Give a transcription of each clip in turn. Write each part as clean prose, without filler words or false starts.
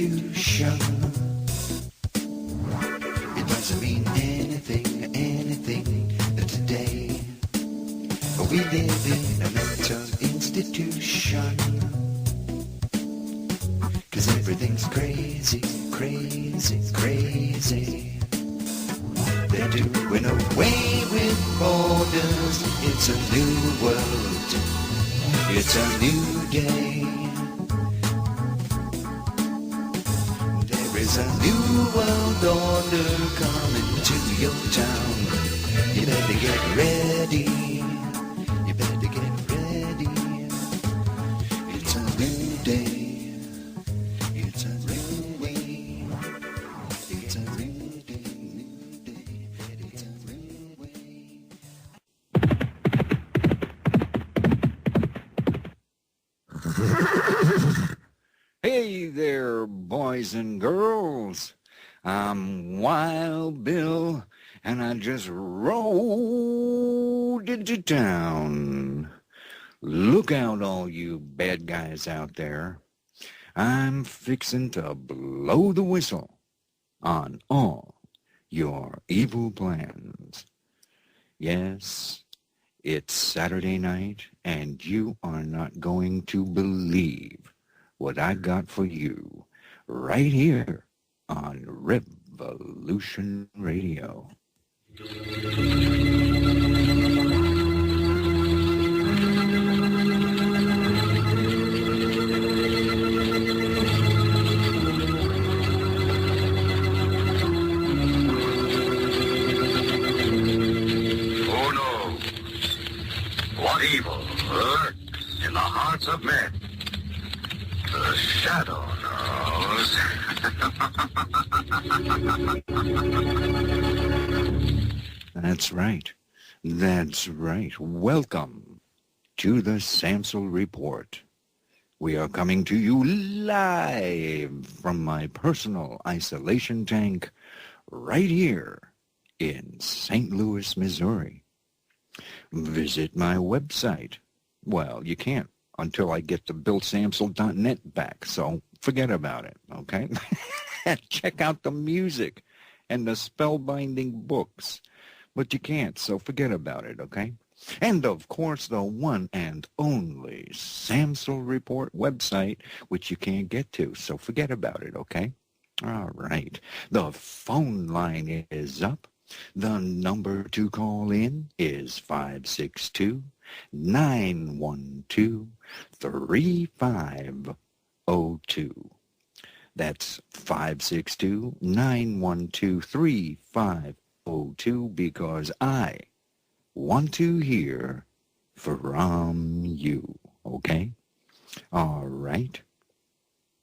institution. It doesn't mean anything today. We live in a mental institution. 'Cause everything's crazy, crazy, crazy. They're doing away with borders. It's a new world. It's a new day. There is a new world order coming to your town. You better get ready. You better get ready. It's a new day. It's a new way. It's a new day, new day. It's a new way. Hey there, boys and girls. I'm Wild Bill, and I just rode into town. Look out, all you bad guys out there. I'm fixing to blow the whistle on all your evil plans. Yes, it's Saturday night, and you are not going to believe what I got for you right here on Revolution Radio. Who knows what evil lurks in the hearts of men? The shadow knows. That's right. That's right. Welcome to the Samsel Report. We are coming to you live from my personal isolation tank right here in St. Louis, Missouri. Visit my website. Well, you can't until I get the BillSamsel.net back, so forget about it, okay? Check out the music and the spellbinding books, but you can't, so forget about it, okay? And, of course, the one and only Samsel Report website, which you can't get to, so forget about it, okay? All right. The phone line is up. The number to call in is 562-912-3502. That's 562-912-3502 because I want to hear from you, okay? All right.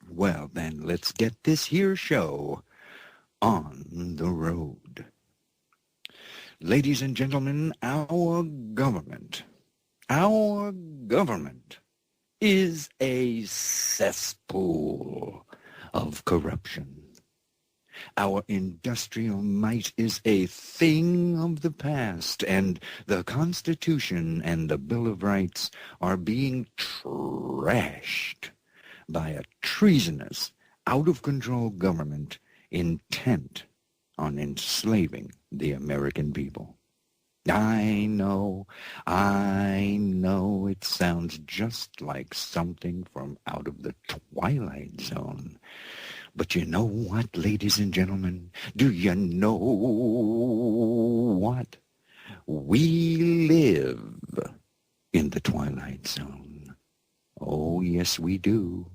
Well, then let's get this here show on the road. Ladies and gentlemen, our government is a cesspool of corruption. Our industrial might is a thing of the past, and the Constitution and the Bill of Rights are being trashed by a treasonous, out-of-control government intent on enslaving the American people. I know, it sounds just like something from out of the Twilight Zone. But you know what, ladies and gentlemen? Do you know what? We live in the Twilight Zone. Oh, yes, we do.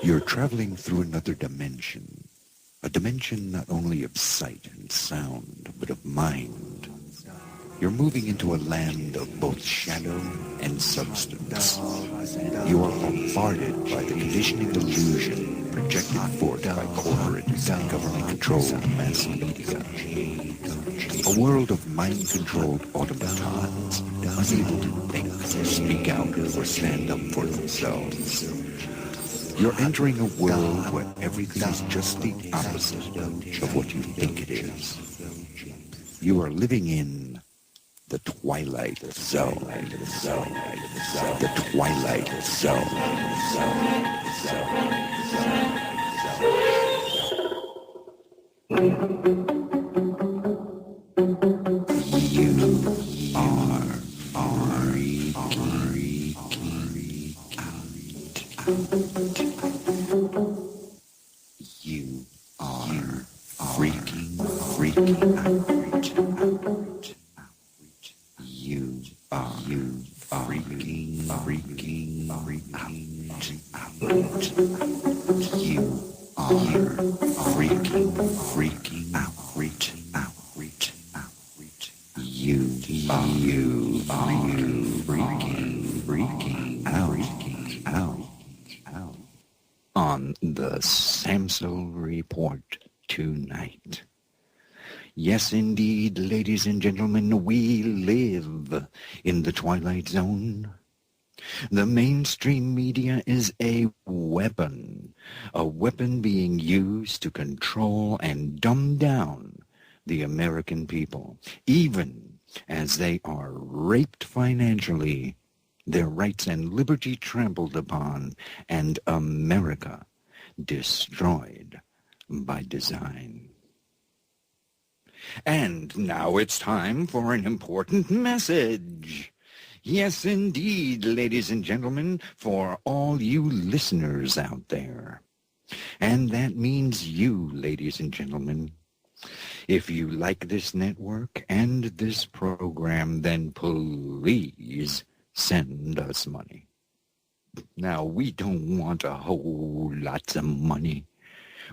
You're traveling through another dimension, a dimension not only of sight and sound, but of mind. You're moving into a land of both shadow and substance. You are bombarded by the conditioning illusion projected forth by corporate and government-controlled mass media. A world of mind-controlled automatons, unable to think, speak out, or stand up for themselves. You're entering a world where everything is just the opposite of what you think it is. You are living in The Twilight Zone. The Twilight Zone. You are You are freaking out. You are freaking out. You are freaking out. You are freaking out. On the Samsel Report tonight. Yes, indeed, ladies and gentlemen, we live in the Twilight Zone. The mainstream media is a weapon being used to control and dumb down the American people, even as they are raped financially, their rights and liberty trampled upon, and America destroyed by design. And now it's time for an important message. Yes, indeed, ladies and gentlemen, for all you listeners out there. And that means you, ladies and gentlemen. If you like this network and this program, then please send us money. Now, we don't want a whole lots of money.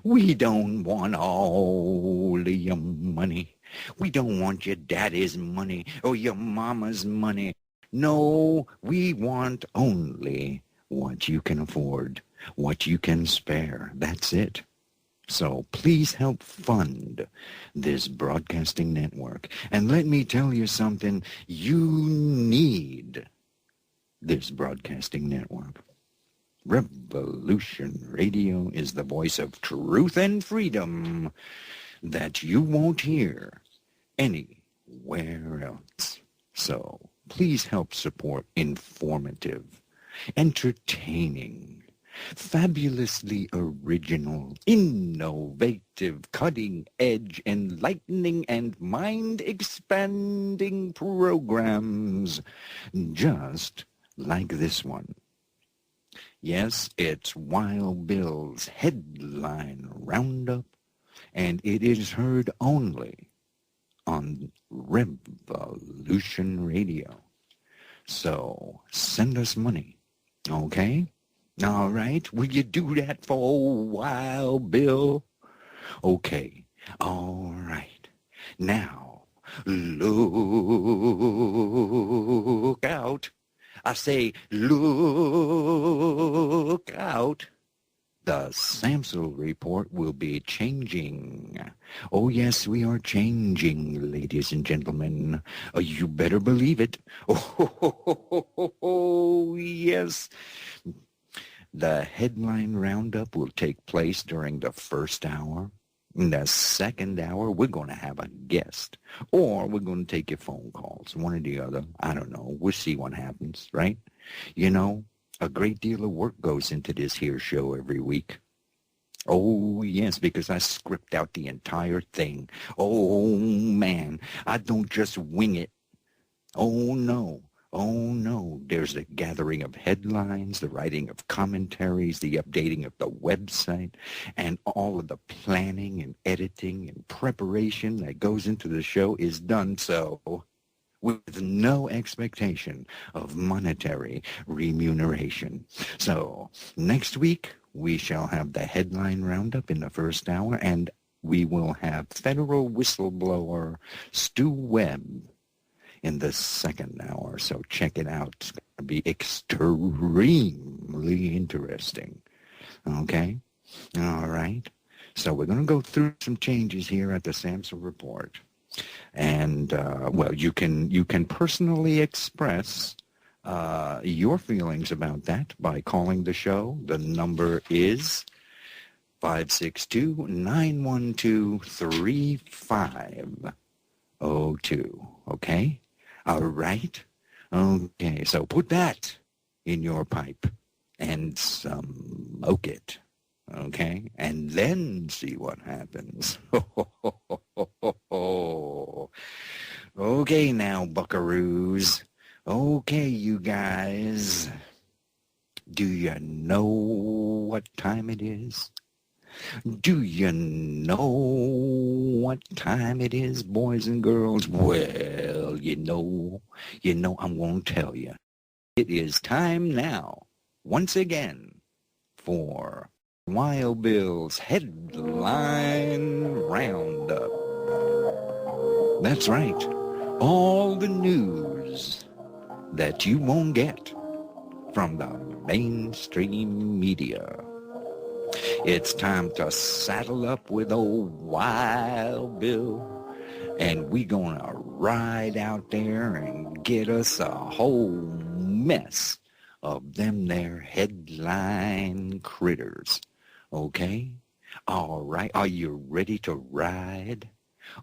We don't want all of your money. We don't want your daddy's money or your mama's money. No, we want only what you can afford, what you can spare. That's it. So please help fund this broadcasting network. And let me tell you something, you need this broadcasting network. Revolution Radio is the voice of truth and freedom that you won't hear anywhere else. So please help support informative, entertaining, fabulously original, innovative, cutting-edge, enlightening, and mind-expanding programs just like this one. Yes, it's Wild Bill's Headline Roundup, and it is heard only on Revolution Radio. So send us money, okay? All right, will you do that for Wild Bill? Okay, all right. Now, look out. I say, look out. The Samsel Report will be changing. Oh, yes, we are changing, ladies and gentlemen. You better believe it. Oh, yes. The Headline Roundup will take place during the first hour. In the second hour, we're going to have a guest. Or we're going to take your phone calls, one or the other. I don't know. We'll see what happens, right? You know, a great deal of work goes into this here show every week. Oh, yes, because I script out the entire thing. Oh, man, I don't just wing it. Oh, no. Oh, no. There's the gathering of headlines, the writing of commentaries, the updating of the website, and all of the planning and editing and preparation that goes into the show is done so with no expectation of monetary remuneration. So next week, we shall have the Headline Roundup in the first hour, and we will have federal whistleblower Stu Webb in the second hour. So check it out. It's going to be extremely interesting. Okay? All right. So we're going to go through some changes here at the Samsel Report. And, well, you can personally express your feelings about that by calling the show. The number is 562-912-3502. Okay? All right? Okay, so put that in your pipe and smoke it. Okay? And then see what happens. Okay now, buckaroos. Okay, you guys. Do you know what time it is? Do you know what time it is, boys and girls? Well, I'm going to tell you. It is time now, once again, for Wild Bill's Headline Roundup. That's right. All the news that you won't get from the mainstream media. It's time to saddle up with old Wild Bill, and we gonna ride out there and get us a whole mess of them there headline critters. Okay? All right. Are you ready to ride?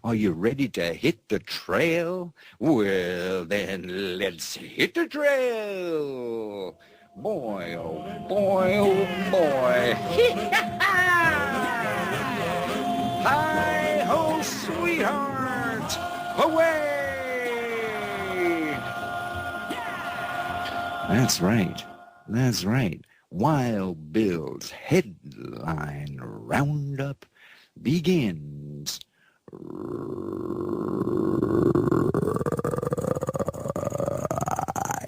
Are you ready to hit the trail? Well, then let's hit the trail. Boy, oh boy, oh boy. Hi-ho, sweetheart. Away! That's right. That's right. Wild Bill's Headline Roundup begins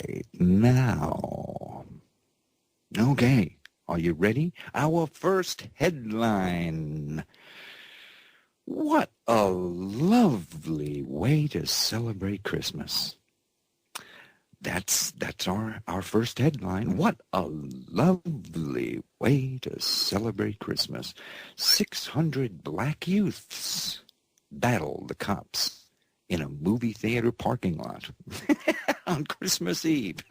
right now. Okay, are you ready? Our first headline. What a lovely way to celebrate Christmas. That's our first headline. What a lovely way to celebrate Christmas. 600 black youths battle the cops in a movie theater parking lot on Christmas Eve.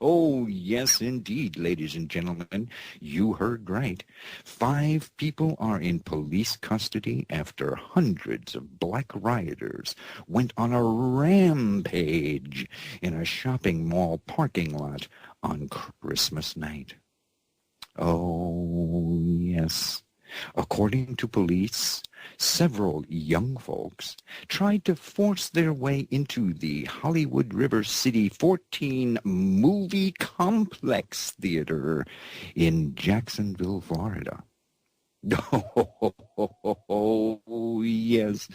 Oh, yes, indeed, ladies and gentlemen. You heard right. 5 people are in police custody after hundreds of black rioters went on a rampage in a shopping mall parking lot on Christmas night. Oh, yes. According to police, several young folks tried to force their way into the Hollywood River City 14 Movie Complex Theater in Jacksonville, Florida. Oh, yes.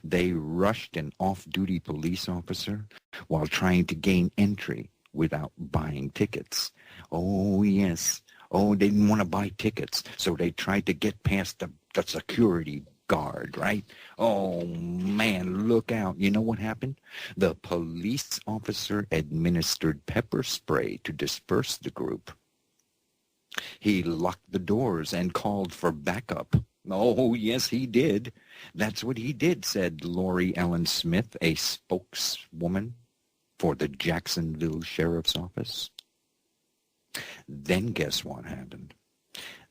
They rushed an off-duty police officer while trying to gain entry without buying tickets. Oh, yes. Oh, they didn't want to buy tickets, so they tried to get past the security guard, right? Oh, man, look out. You know what happened? The police officer administered pepper spray to disperse the group. He locked the doors and called for backup. Oh, yes, he did. That's what he did, said Lori Ellen Smith, a spokeswoman for the Jacksonville Sheriff's Office. Then guess what happened?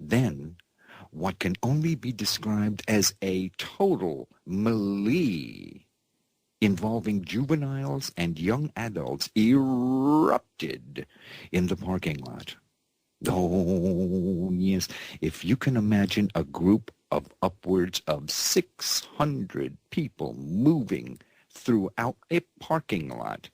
Then what can only be described as a total melee involving juveniles and young adults erupted in the parking lot. Oh, yes. If you can imagine a group of upwards of 600 people moving throughout a parking lot,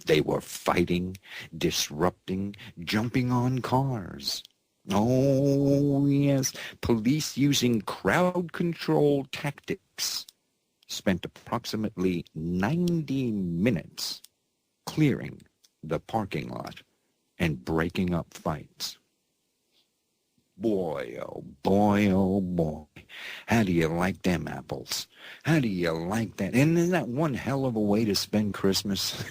they were fighting, disrupting, jumping on cars. Oh, yes. Police using crowd control tactics spent approximately 90 minutes clearing the parking lot and breaking up fights. Boy, oh boy, oh boy. How do you like them apples? How do you like that? And isn't that one hell of a way to spend Christmas?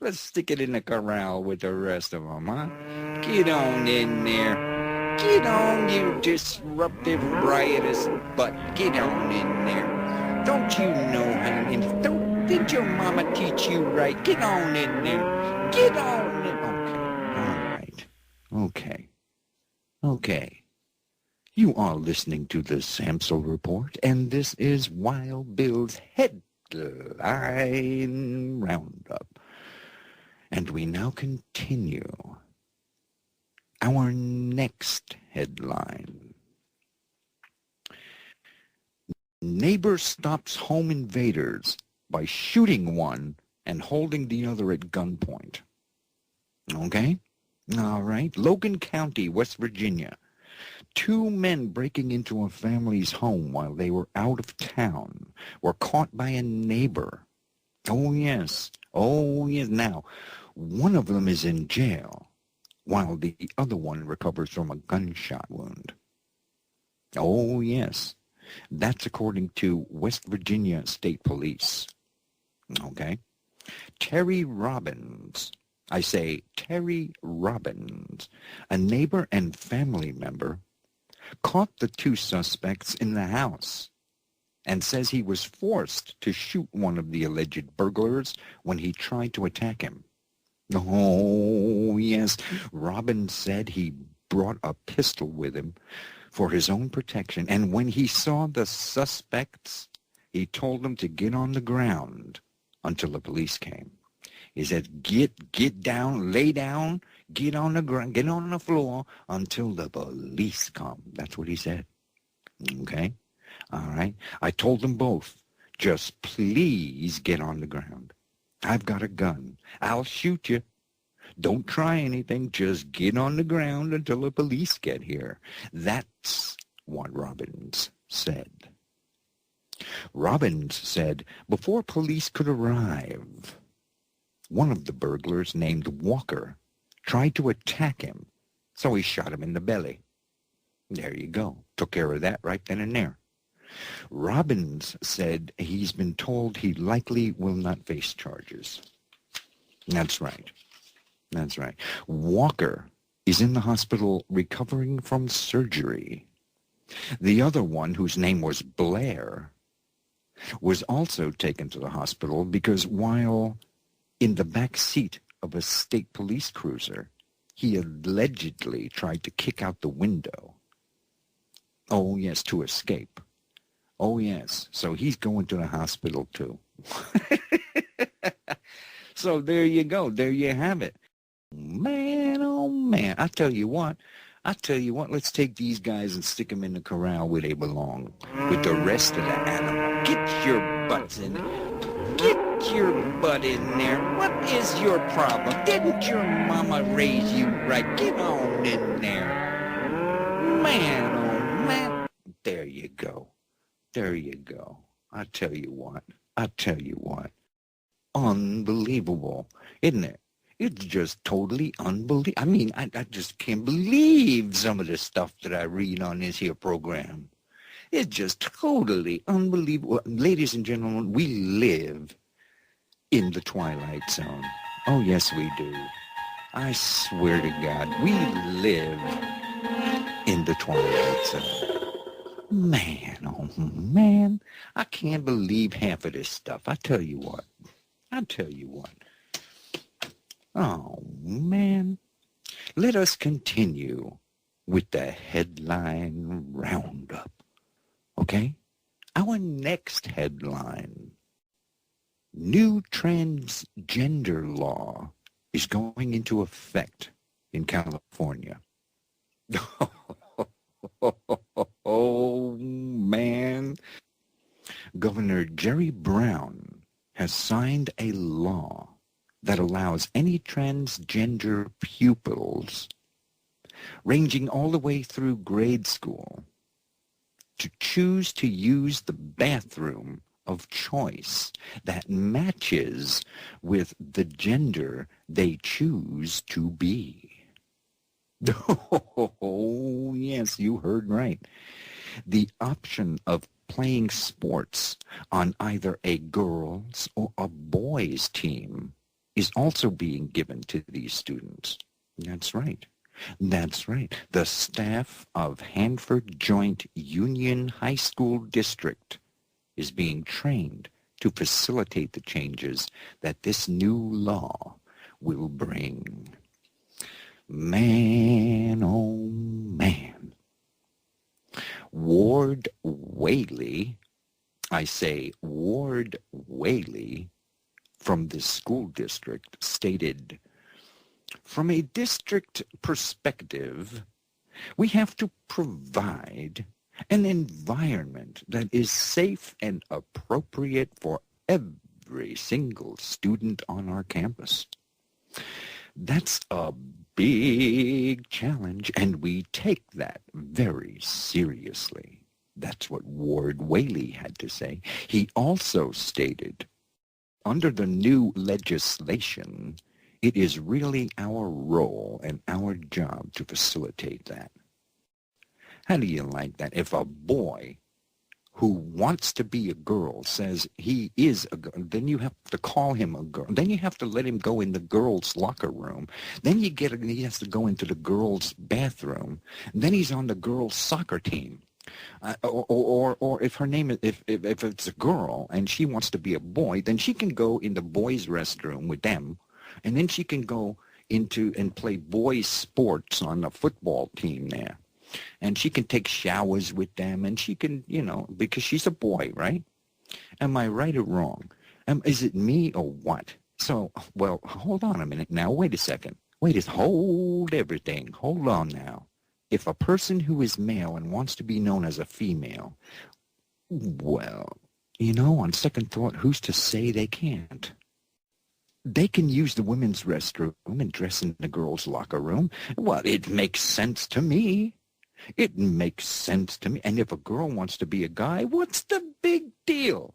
Let's stick it in the corral with the rest of them, huh? Get on in there. Get on, you disruptive, riotous butt. Get on in there. Don't you know, honey? Did your mama teach you right? Get on in there. Get on in. Okay, all right. Okay. You are listening to the Samsel Report, and this is Wild Bill's Headline Roundup. And we now continue our next headline. Neighbor stops home invaders by shooting one and holding the other at gunpoint. Okay? All right. Logan County, West Virginia. 2 men breaking into a family's home while they were out of town were caught by a neighbor. Oh, yes. Oh, yes. Now, one of them is in jail, while the other one recovers from a gunshot wound. Oh, yes. That's according to West Virginia State Police. Okay. Terry Robbins. I say Terry Robbins, a neighbor and family member, caught the 2 suspects in the house and says he was forced to shoot one of the alleged burglars when he tried to attack him. Oh, yes. Robbins said he brought a pistol with him for his own protection, and when he saw the suspects, he told them to get on the ground until the police came. He said, get down, lay down, get on the ground, get on the floor until the police come. That's what he said. Okay? All right? I told them both, just please get on the ground. I've got a gun. I'll shoot you. Don't try anything. Just get on the ground until the police get here. That's what Robbins said. Robbins said before police could arrive, one of the burglars, named Walker, tried to attack him, so he shot him in the belly. There you go. Took care of that right then and there. Robbins said he's been told he likely will not face charges. That's right. That's right. Walker is in the hospital recovering from surgery. The other one, whose name was Blair, was also taken to the hospital because while in the back seat of a state police cruiser, he allegedly tried to kick out the window. Oh, yes, to escape. Oh, yes. So he's going to the hospital, too. So there you go. There you have it. Man, oh, man. I tell you what. Let's take these guys and stick them in the corral where they belong with the rest of the animal. Get your butts in there. Get your butt in there. What is your problem? Didn't your mama raise you right? Get on in there. Man, oh, man. There you go. There you go. I tell you what. Unbelievable, isn't it? It's just totally unbelievable. I mean, I just can't believe some of the stuff that I read on this here program. It's just totally unbelievable. Ladies and gentlemen, we live in the Twilight Zone. Oh, yes, we do. I swear to God, we live in the Twilight Zone. Man, oh, man, I can't believe half of this stuff. I tell you what. Oh, man. Let us continue with the headline roundup. Okay? Our next headline. New transgender law is going into effect in California. Oh, man. Governor Jerry Brown has signed a law that allows any transgender pupils ranging all the way through grade school to choose to use the bathroom of choice that matches with the gender they choose to be. Oh, yes, you heard right. The option of playing sports on either a girls' or a boys' team is also being given to these students. That's right. The staff of Hanford Joint Union High School District is being trained to facilitate the changes that this new law will bring. Man, oh man. Ward Whaley, I say Ward Whaley, from this school district stated, from a district perspective, we have to provide an environment that is safe and appropriate for every single student on our campus. That's a big challenge, and we take that very seriously. That's what Ward Whaley had to say. He also stated, under the new legislation, it is really our role and our job to facilitate that. How do you like that? If a boy who wants to be a girl says he is a girl, then you have to call him a girl. Then you have to let him go in the girls' locker room. Then he has to go into the girls' bathroom. Then he's on the girls' soccer team. Or if her name is, if it's a girl and she wants to be a boy, then she can go in the boys' restroom with them, and then she can go into and play boys' sports on the football team there. And she can take showers with them, and she can, because she's a boy, right? Am I right or wrong? Is it me or what? So, well, hold on a minute now. Wait a second. Hold everything. Hold on now. If a person who is male and wants to be known as a female, well, on second thought, who's to say they can't? They can use the women's restroom and dress in the girls' locker room. Well, it makes sense to me. It makes sense to me. And if a girl wants to be a guy, what's the big deal?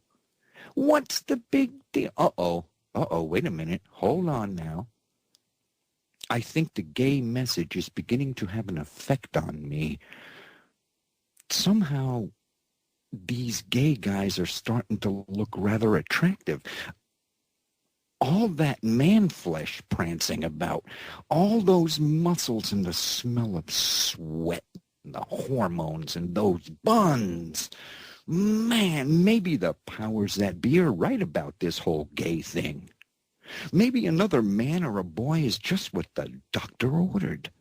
What's the big deal? Wait a minute. Hold on now. I think the gay message is beginning to have an effect on me. Somehow, these gay guys are starting to look rather attractive. All that man flesh prancing about, all those muscles and the smell of sweat, and the hormones and those buns. Man, maybe the powers that be are right about this whole gay thing. Maybe another man or a boy is just what the doctor ordered.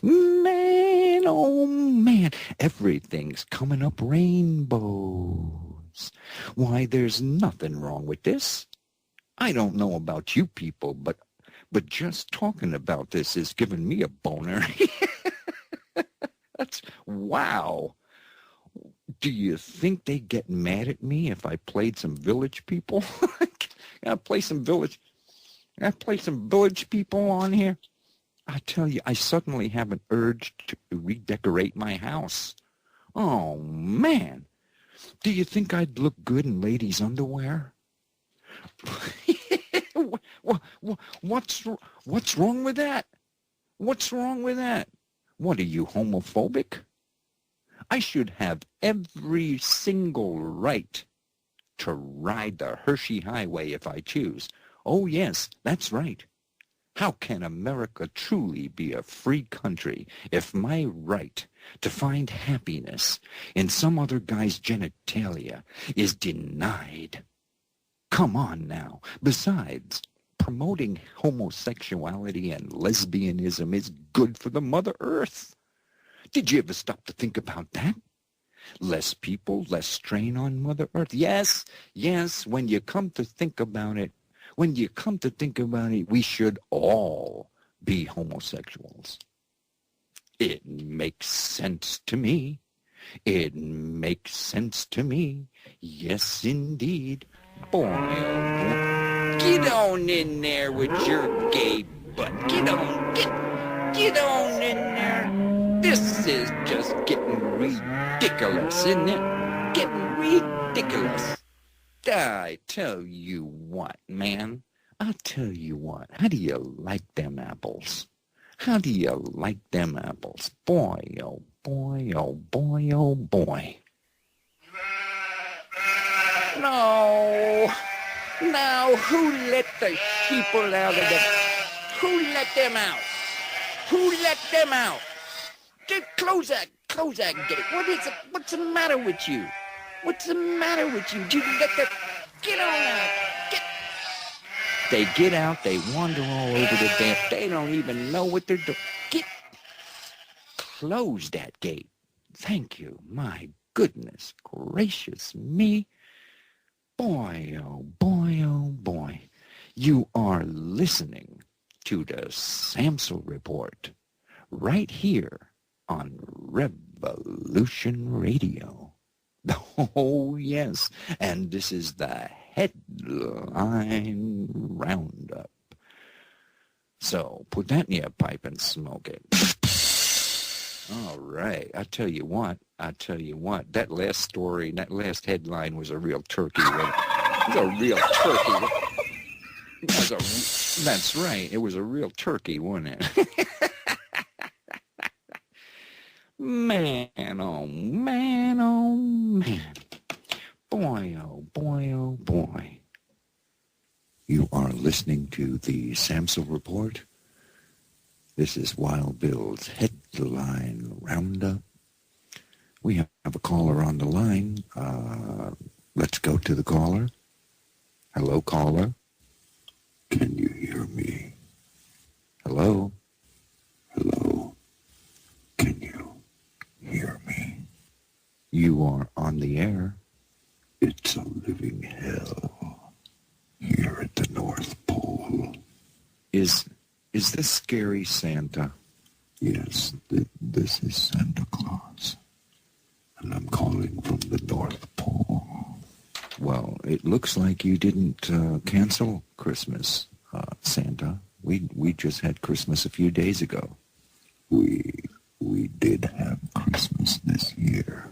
Man, oh man, everything's coming up rainbows. Why, there's nothing wrong with this. I don't know about you people, but just talking about this is giving me a boner. That's, wow. Do you think they get mad at me if I played some Village People? I play some Village People on here. I tell you, I suddenly have an urge to redecorate my house. Oh, man. Do you think I'd look good in ladies' underwear? What's wrong with that? What's wrong with that? What, are you homophobic? I should have every single right to ride the Hershey Highway if I choose. Oh, yes, that's right. How can America truly be a free country if my right to find happiness in some other guy's genitalia is denied? Come on now. Besides, promoting homosexuality and lesbianism is good for the Mother Earth. Did you ever stop to think about that? Less people, less strain on Mother Earth. Yes, when you come to think about it, we should all be homosexuals. It makes sense to me. It makes sense to me. Yes, indeed. Boy, oh boy. Get on in there with your gay butt. Get on in there. This is just getting ridiculous, isn't it? Getting ridiculous. I tell you what, man. I'll tell you what. How do you like them apples? How do you like them apples? Boy, oh boy, oh boy, oh boy. No. Now, who let the sheeple out of the... Who let them out? Who let them out? Just close that gate. What is it? What's the matter with you? What's the matter with you? You let the... Get on out. They get out, they wander all over the damn... They don't even know what they're doing. Close that gate. Thank you. My goodness gracious me. Boy, oh boy, oh boy. You are listening to the Samsel Report right here on Revolution Radio. Oh, yes. And this is the headline Roundup. So put that in your pipe and smoke it. All right. I tell you what. That last story, that last headline was a real turkey. It was a real turkey. That's right. It was a real turkey, wasn't it? Man, oh man, oh man. Boy, oh boy, oh boy. You are listening to the Samsel Report. This is Wild Bill's headline Roundup. We have a caller on the line. Let's go to the caller. Hello, caller. Can you hear me? Hello? Hello? Can you hear me? You are on the air. It's a living hell here at the North Pole. Is this Scary Santa? Yes, this is Santa Claus. And I'm calling from the North Pole. Well, it looks like you didn't cancel Christmas, Santa. We just had Christmas a few days ago. We did have Christmas this year.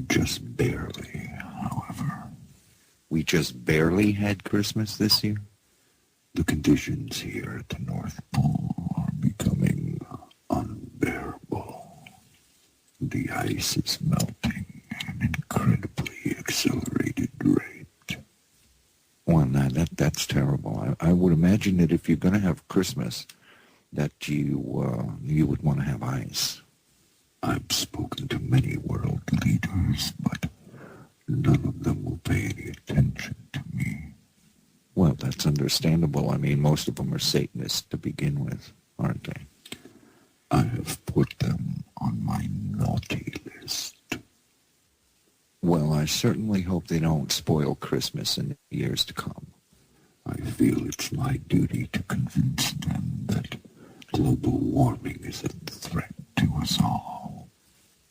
Just barely, however. We just barely had Christmas this year? The conditions here at the North Pole are becoming unbearable. The ice is melting at an incredibly accelerated rate. Well, now that's terrible. I would imagine that if you're going to have Christmas, that you would want to have ice. I've spoken to many world leaders, but none of them will pay any attention to me. Well, that's understandable. I mean, most of them are Satanists to begin with, aren't they? I have put them on my naughty list. Well, I certainly hope they don't spoil Christmas in the years to come. I feel it's my duty to convince them that global warming is a threat to us all.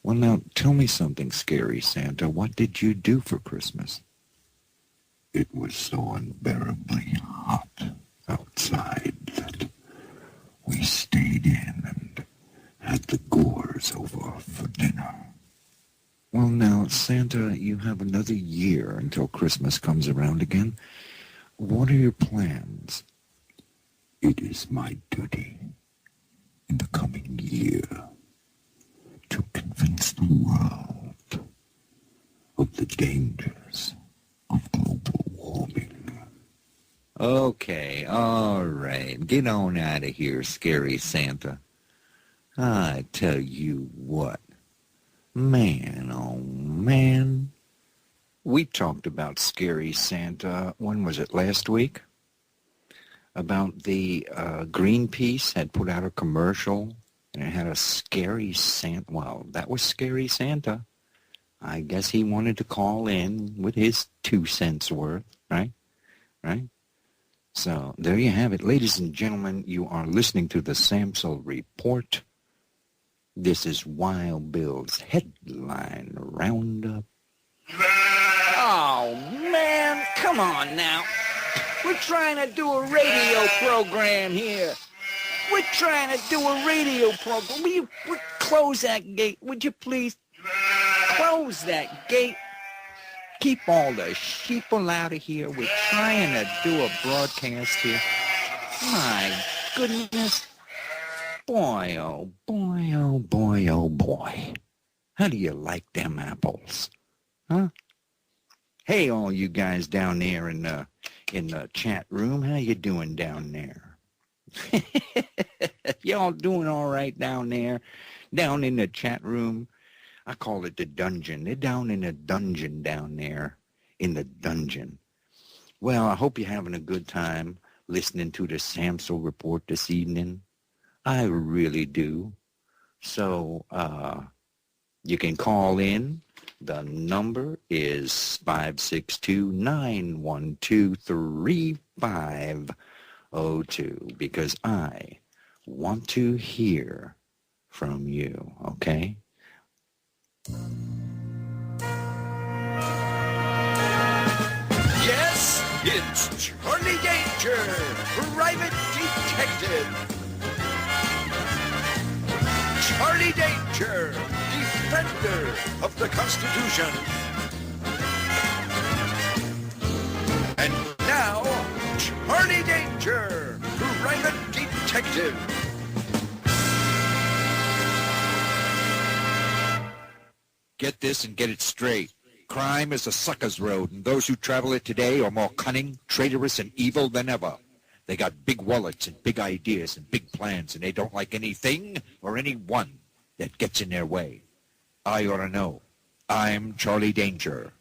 Well, now, tell me something, Scary Santa. What did you do for Christmas? It was so unbearably hot outside that we stayed in and had the Gores over for dinner. Well, now, Santa, you have another year until Christmas comes around again. What are your plans? It is my duty in the coming year to convince the world of the dangers of global warming. Okay, all right. Get on out of here, Scary Santa. I tell you what. Man, oh man. We talked about Scary Santa, when was it, last week? About the Greenpeace had put out a commercial, and it had a Scary Santa. Well, that was Scary Santa. I guess he wanted to call in with his 2 cents worth, right? Right? So, there you have it. Ladies and gentlemen, you are listening to the Samsel Report. This is Wild Bill's headline Roundup. Oh, man, come on now. We're trying to do a radio program here. We're trying to do a radio program. Will you close that gate? Would you please close that gate? Keep all the sheeple out of here. We're trying to do a broadcast here. My goodness. Boy, oh boy, oh boy, oh boy. How do you like them apples? Huh? Hey, all you guys down there in the chat room, how you doing down there? Y'all doing all right down there? Down in the chat room? I call it the dungeon. They're down in the dungeon down there, in the dungeon. Well, I hope you're having a good time listening to the Samsel Report this evening. I really do. So, You can call in. The number is 562-912-3502 because I want to hear from you, okay? Yes, it's Charlie Danger, private detective. Charlie Danger, defender of the Constitution. And now, Charlie Danger, private detective. Get this and get it straight. Crime is a sucker's road, and those who travel it today are more cunning, traitorous, and evil than ever. They got big wallets and big ideas and big plans, and they don't like anything or anyone that gets in their way. I ought to know. I'm Charlie Danger.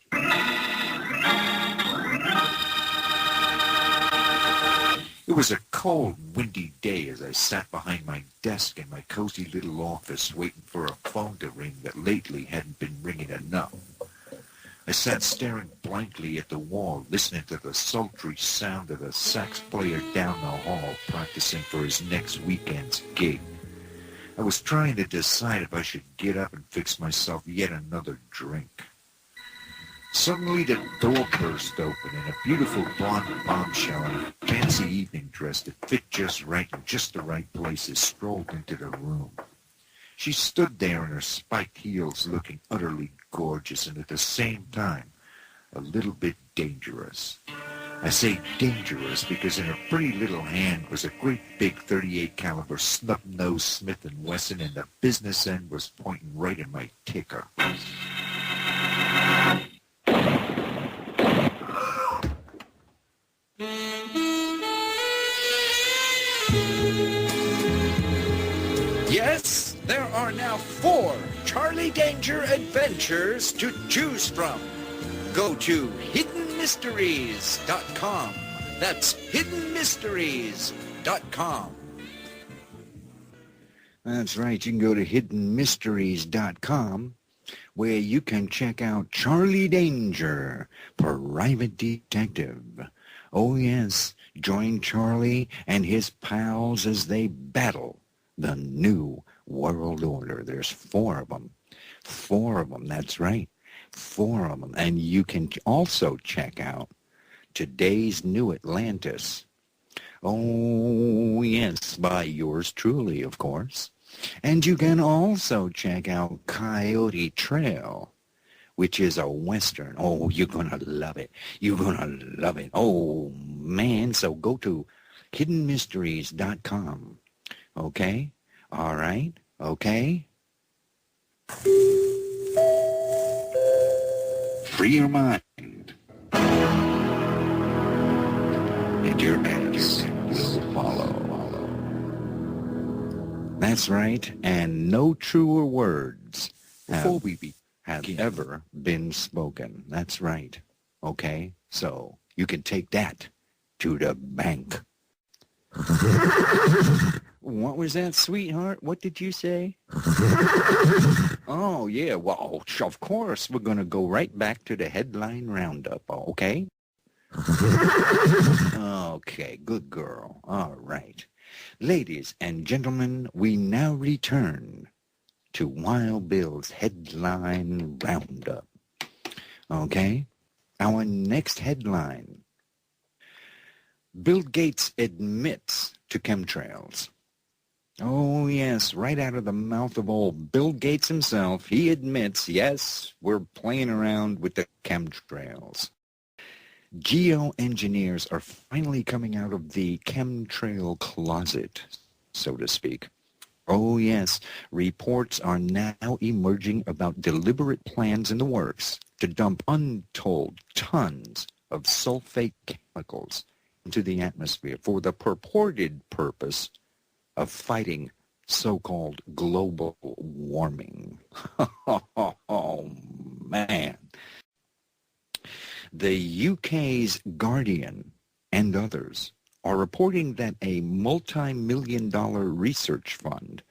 It was a cold, windy day as I sat behind my desk in my cozy little office waiting for a phone to ring that lately hadn't been ringing enough. I sat staring blankly at the wall, listening to the sultry sound of the sax player down the hall practicing for his next weekend's gig. I was trying to decide if I should get up and fix myself yet another drink. Suddenly the door burst open and a beautiful blonde bombshell in a fancy evening dress that fit just right in just the right places strolled into the room. She stood there in her spiked heels looking utterly gorgeous and at the same time a little bit dangerous. I say dangerous because in her pretty little hand was a great big .38 caliber snub-nosed Smith & Wesson and the business end was pointing right at my ticker. Yes, there are now 4 Charlie Danger adventures to choose from. Go to hiddenmysteries.com. That's hiddenmysteries.com. That's right. You can go to hiddenmysteries.com where you can check out Charlie Danger, private detective. Oh, yes. Join Charlie and his pals as they battle the new world order. There's 4 of them. 4 of them. That's right. 4 of them. And you can also check out Today's New Atlantis. Oh, yes, by yours truly, of course. And you can also check out Coyote Trail, which is a Western. Oh, you're going to love it. You're going to love it. Oh, man. So go to hiddenmysteries.com. Okay? All right? Okay? Free your mind. And your ass will follow. That's right. And no truer words have ever been spoken. That's right. Okay? So you can take that to the bank. What was that, sweetheart? What did you say? Oh, yeah. Well, of course, we're going to go right back to the headline roundup, okay? Okay, good girl. All right. Ladies and gentlemen, we now return to Wild Bill's headline roundup. Okay? Our next headline. Bill Gates admits to chemtrails. Oh, yes, right out of the mouth of old Bill Gates himself, he admits, yes, we're playing around with the chemtrails. Geoengineers are finally coming out of the chemtrail closet, so to speak. Oh, yes, reports are now emerging about deliberate plans in the works to dump untold tons of sulfate chemicals into the atmosphere for the purported purpose of fighting so-called global warming. Oh, man. The UK's Guardian and others are reporting that a multi-million-dollar research fund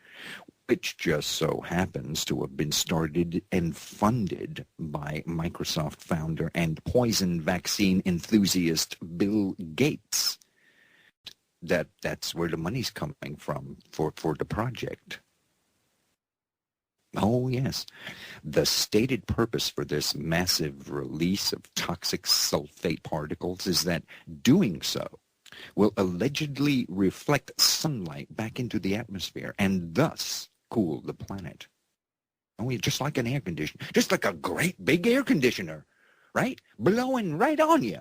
which just so happens to have been started and funded by Microsoft founder and poison vaccine enthusiast Bill Gates. That's where the money's coming from for the project. Oh, yes. The stated purpose for this massive release of toxic sulfate particles is that doing so will allegedly reflect sunlight back into the atmosphere and thus cool the planet. Oh, just like an air conditioner. Just like a great big air conditioner, right? Blowing right on you.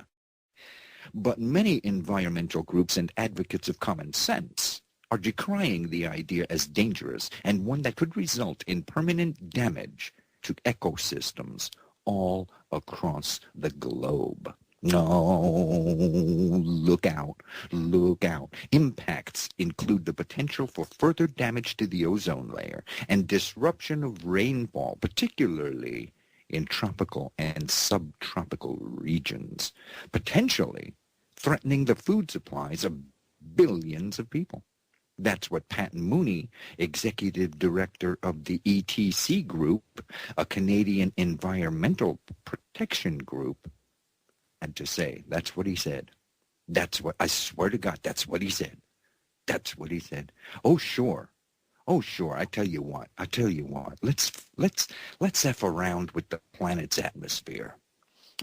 But many environmental groups and advocates of common sense are decrying the idea as dangerous and one that could result in permanent damage to ecosystems all across the globe. No, look out, look out. Impacts include the potential for further damage to the ozone layer and disruption of rainfall, particularly in tropical and subtropical regions, potentially threatening the food supplies of billions of people. That's what Pat Mooney, executive director of the ETC Group, a Canadian environmental protection group, had to say. That's what he said. That's what, I swear to God, that's what he said. That's what he said. Oh, sure. Oh, sure. I tell you what. Let's F around with the planet's atmosphere.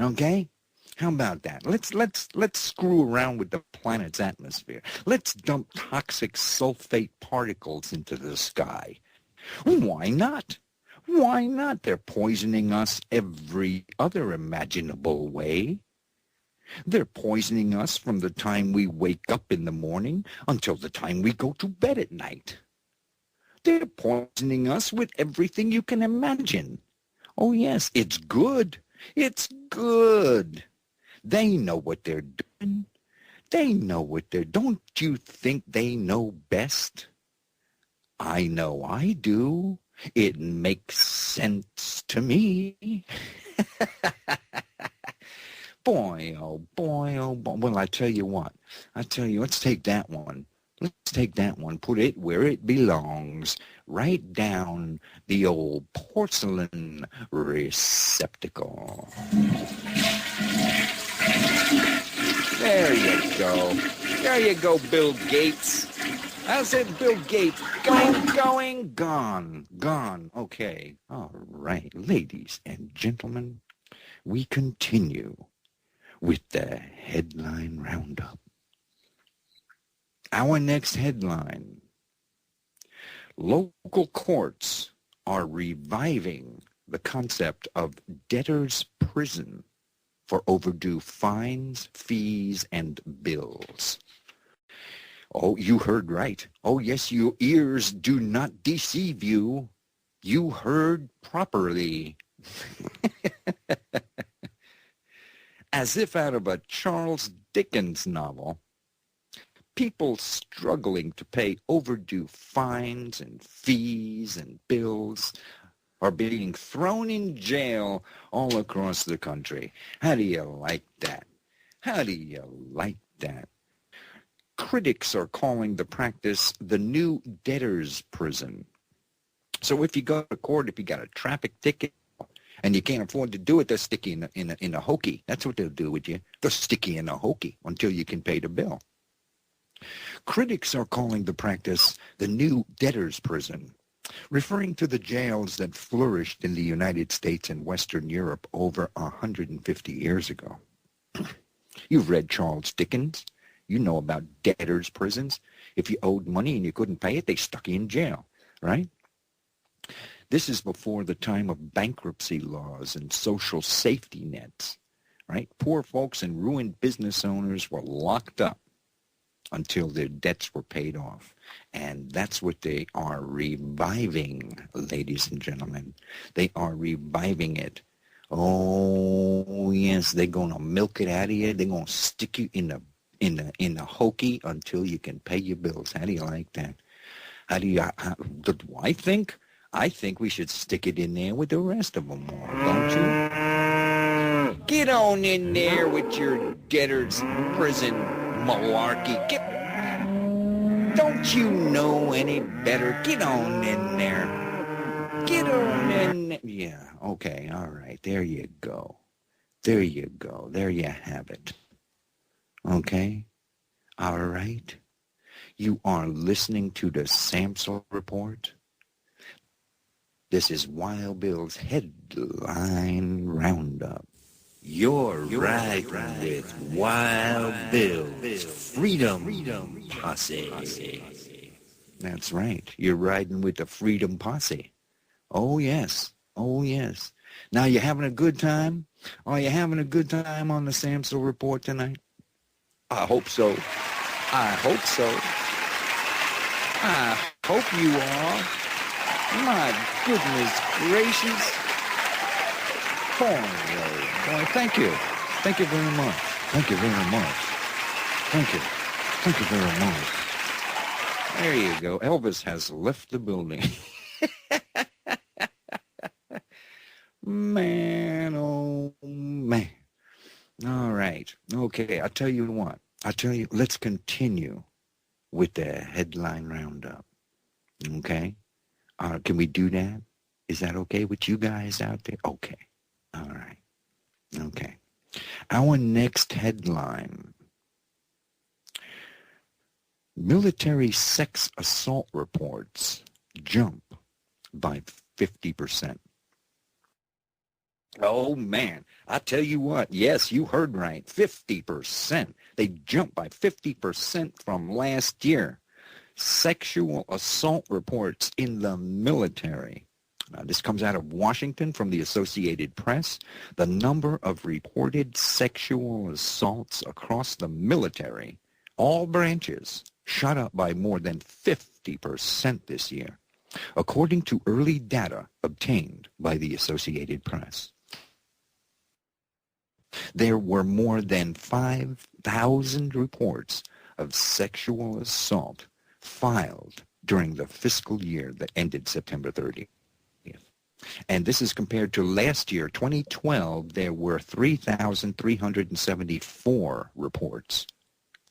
Okay? How about that? Let's screw around with the planet's atmosphere. Let's dump toxic sulfate particles into the sky. Why not? Why not? They're poisoning us every other imaginable way. They're poisoning us from the time we wake up in the morning until the time we go to bed at night. They're poisoning us with everything you can imagine. Oh, yes, it's good. It's good. They know what they're doing. They know what they're doing. Don't you think they know best? I know I do. It makes sense to me. Boy, oh boy, oh boy. Well, I tell you what. Let's take that one. Let's take that one, put it where it belongs, right down the old porcelain receptacle. There you go. There you go, Bill Gates. I said Bill Gates. Going, gone. Okay. All right, ladies and gentlemen, we continue with the headline roundup. Our next headline: local courts are reviving the concept of debtor's prison for overdue fines, fees, and bills. Oh, you heard right. Oh, yes, your ears do not deceive you. You heard properly. As if out of a Charles Dickens novel, people struggling to pay overdue fines and fees and bills are being thrown in jail all across the country. How do you like that? How do you like that? Critics are calling the practice the new debtor's prison. So if you go to court, if you got a traffic ticket and you can't afford to do it, they'll stick you in a hokey. That's what they'll do with you. They'll stick you in a hokey until you can pay the bill. Critics are calling the practice the new debtor's prison, referring to the jails that flourished in the United States and Western Europe over 150 years ago. You've read Charles Dickens. You know about debtor's prisons. If you owed money and you couldn't pay it, they stuck you in jail, right? This is before the time of bankruptcy laws and social safety nets, right? Poor folks and ruined business owners were locked up until their debts were paid off. And that's what they are reviving, ladies and gentlemen. They are reviving it. Oh, yes, they're going to milk it out of you. They're going to stick you in the hokey until you can pay your bills. How do you like that? I think we should stick it in there with the rest of them all, don't you? Get on in there with your debtor's prison malarkey. Don't you know any better? Get on in there. Get on in. Yeah, okay, all right. There you go. There you go. There you have it. Okay? All right? You are listening to the Samsel Report. This is Wild Bill's Headline Roundup. You're riding with Wild Bill's Freedom Posse. That's right. You're riding with the Freedom Posse. Oh, yes. Oh, yes. Now, you having a good time? Are you having a good time on the Samsel Report tonight? I hope so. I hope so. I hope you are. My goodness gracious. Boy, thank you. Thank you very much. Thank you very much. Thank you. Thank you very much. There you go. Elvis has left the building. Man, oh man. All right. Okay, I'll tell you what. Let's continue with the headline roundup. Okay? Can we do that? Is that okay with you guys out there? Okay. All right. Okay. Our next headline. Military sex assault reports jump by 50%. Oh, man. I tell you what. Yes, you heard right. 50%. They jumped by 50% from last year. Sexual assault reports in the military. Now, this comes out of Washington from the Associated Press. The number of reported sexual assaults across the military, all branches, shot up by more than 50% this year, according to early data obtained by the Associated Press. There were more than 5,000 reports of sexual assault filed during the fiscal year that ended September 30th. And this is compared to last year, 2012, there were 3,374 reports.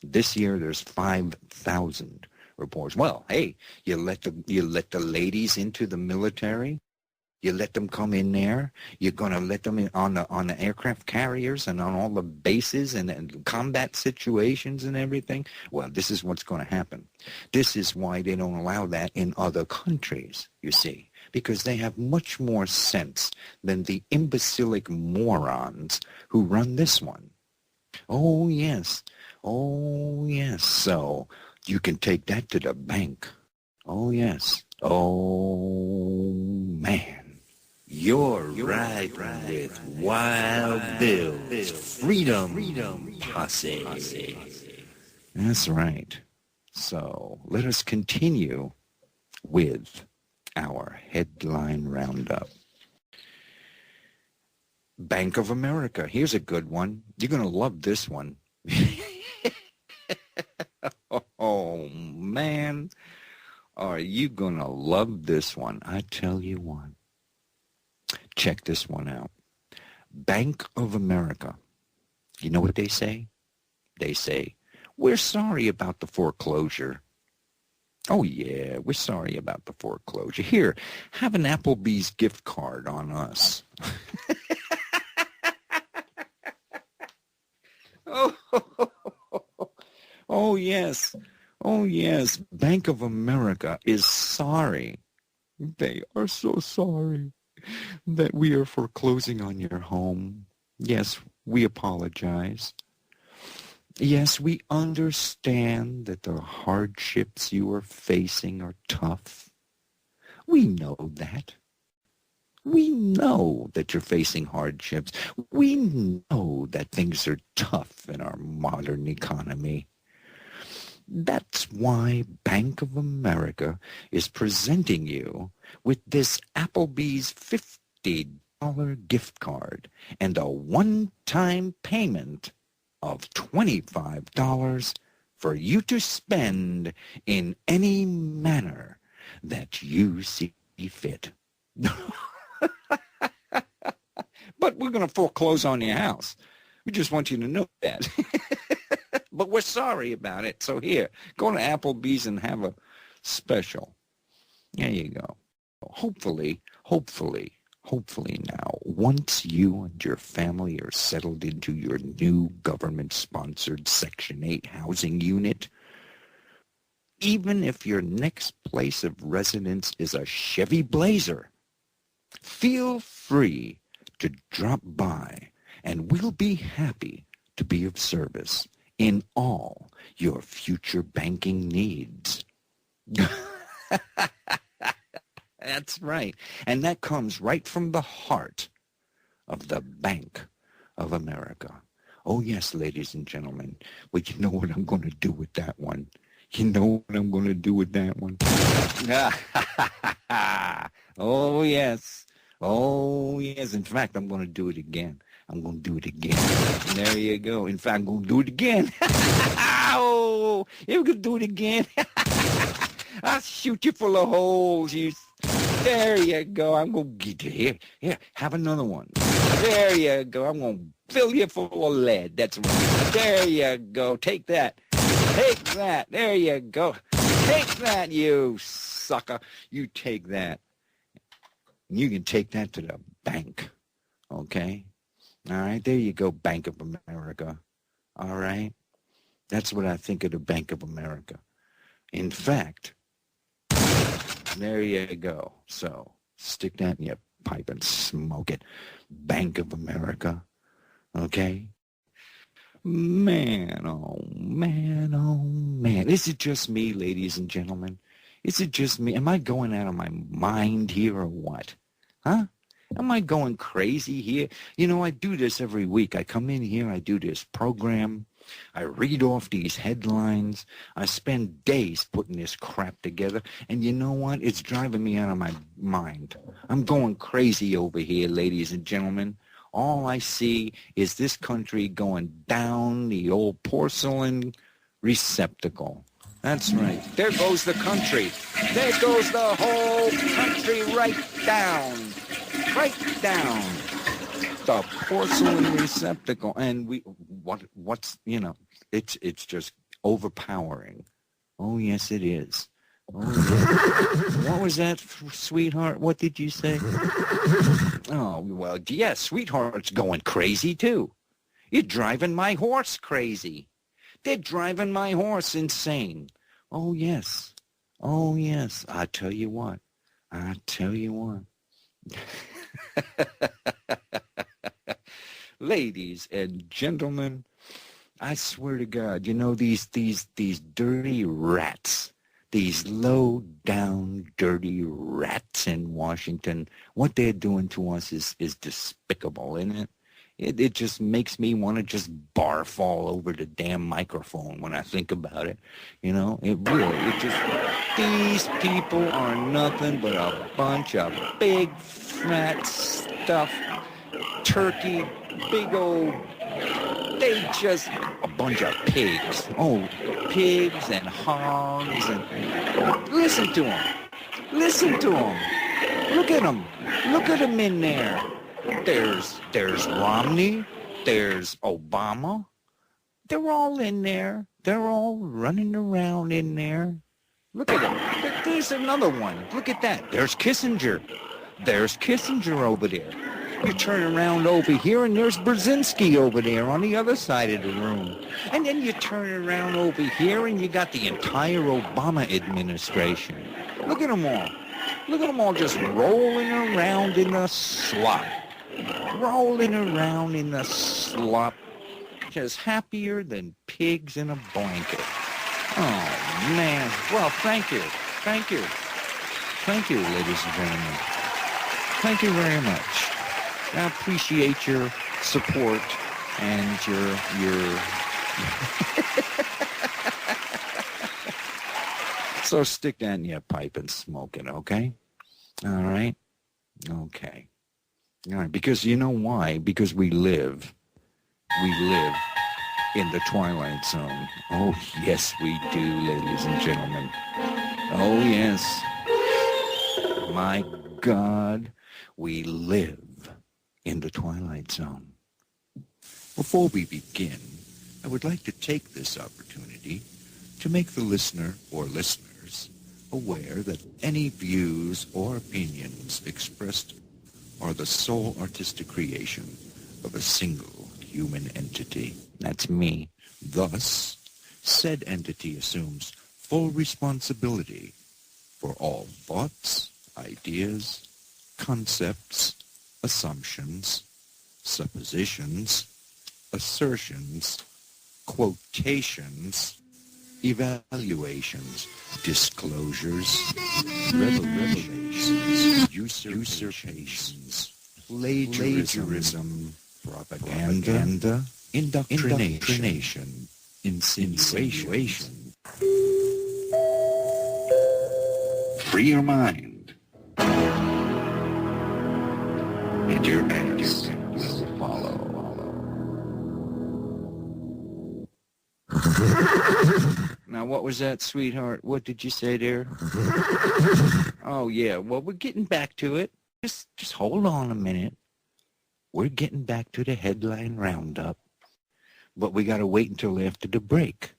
This year, there's 5,000 reports. Well, hey, you let the ladies into the military. You let them come in there. You're gonna let them in on the aircraft carriers and on all the bases and combat situations and everything. Well, this is what's going to happen. This is why they don't allow that in other countries. You see, because they have much more sense than the imbecilic morons who run this one. Oh yes, oh yes. So you can take that to the bank. Oh yes. Oh man. You're riding with Wild Bill's Freedom Posse. That's right. So let us continue with our headline roundup. Bank of America. Here's a good one. You're going to love this one. Oh, man. Are you going to love this one? I tell you what. Check this one out. Bank of America. You know what they say? They say, we're sorry about the foreclosure. Oh, yeah, we're sorry about the foreclosure. Here, have an Applebee's gift card on us. Oh, yes. Oh, yes. Bank of America is sorry. They are so sorry that we are foreclosing on your home. Yes, we apologize. Yes, we understand that the hardships you are facing are tough. We know that. We know that you're facing hardships. We know that things are tough in our modern economy. That's why Bank of America is presenting you with this Applebee's $50 gift card and a one-time payment of $25 for you to spend in any manner that you see fit. But we're going to foreclose on your house. We just want you to know that. but we're sorry about it. So here, go to Applebee's and have a special. There you go. Hopefully now, once you and your family are settled into your new government-sponsored Section 8 housing unit, even if your next place of residence is a Chevy Blazer, feel free to drop by, and we'll be happy to be of service in all your future banking needs. That's right. And that comes right from the heart of the Bank of America. Oh, yes, ladies and gentlemen. But you know what I'm going to do with that one? You know what I'm going to do with that one? Oh, yes. Oh, yes. In fact, I'm going to do it again. I'm going to do it again. And there you go. In fact, I'm going to do it again. Oh, you're going to do it again. I'll shoot you full of holes. There you go. I'm going to get you. Here, have another one. There you go. I'm going to fill you full of lead. That's right. There you go. Take that. Take that. There you go. Take that, you sucker. You take that. You can take that to the bank. Okay? All right? There you go, Bank of America. All right? That's what I think of the Bank of America. In fact, there you go. So, stick that in your pipe and smoke it. Bank of America. Okay? Man, oh, man, oh, man. Is it just me, ladies and gentlemen? Is it just me? Am I going out of my mind here or what? Huh? Am I going crazy here? You know, I do this every week. I come in here, I do this program. I read off these headlines. I spend days putting this crap together. And you know what? It's driving me out of my mind. I'm going crazy over here, ladies and gentlemen. All I see is this country going down the old porcelain receptacle. That's right. There goes the country. There goes the whole country right down. Right down. The porcelain receptacle. And what's, you know, it's just overpowering. Oh, yes, it is. Oh, yeah. What was that, sweetheart? What did you say? Oh, well, yes, sweetheart's going crazy, too. You're driving my horse crazy. They're driving my horse insane. Oh, yes. Oh, yes. I tell you what. Ladies and gentlemen, I swear to God, you know, these dirty rats, these low-down, dirty rats in Washington, what they're doing to us is despicable, isn't it? It just makes me want to just barf all over the damn microphone when I think about it. You know, these people are nothing but a bunch of big, fat, stuffed turkey, big old, they just a bunch of pigs. Oh, pigs and hogs. And listen to them. Listen to them. Look at them. Look at them in there. There's Romney. There's Obama. They're all in there. They're all running around in there. Look at them. There's another one. Look at that. There's Kissinger. There's Kissinger over there. You turn around over here, and there's Brzezinski over there on the other side of the room. And then you turn around over here, and you got the entire Obama administration. Look at them all. Look at them all just rolling around in the slop. Rolling around in the slop. Just happier than pigs in a blanket. Oh, man. Well, thank you. Thank you. Thank you, ladies and gentlemen. Thank you very much. I appreciate your support and your So stick that in your pipe and smoke it, okay? All right? Okay. All right, because you know why? Because we live in the twilight zone. Oh, yes, we do, ladies and gentlemen. Oh, yes. My God, we live in the twilight zone. Before we begin, I would like to take this opportunity to make the listener or listeners aware that any views or opinions expressed are the sole artistic creation of a single human entity. That's me. Thus, said entity assumes full responsibility for all thoughts, ideas, concepts, assumptions, suppositions, assertions, quotations, evaluations, disclosures, revelations, usurpations, plagiarism, propaganda, indoctrination, insinuation. Free your mind. And your acts will follow. Now, what was that, sweetheart? What did you say there? Oh, yeah. Well, we're getting back to it. Just hold on a minute. We're getting back to the headline roundup. But we got to wait until after the break.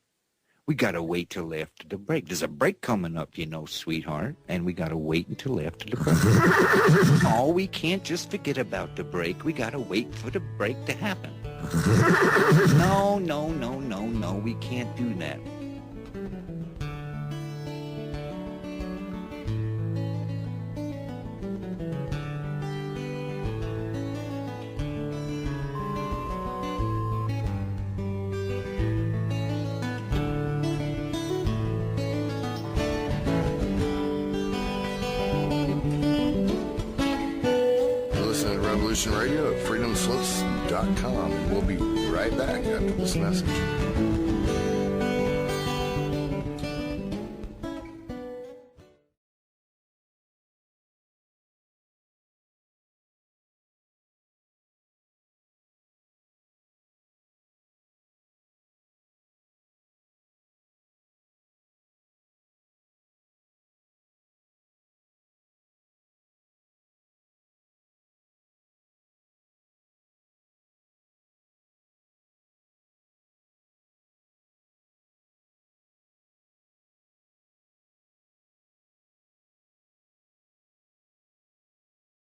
We got to wait till after the break. There's a break coming up, you know, sweetheart. And we got to wait until after the break. Oh, we can't just forget about the break. We got to wait for the break to happen. No. We can't do that. Listen to Revolution Radio at freedomslips.com. We'll be right back after this message.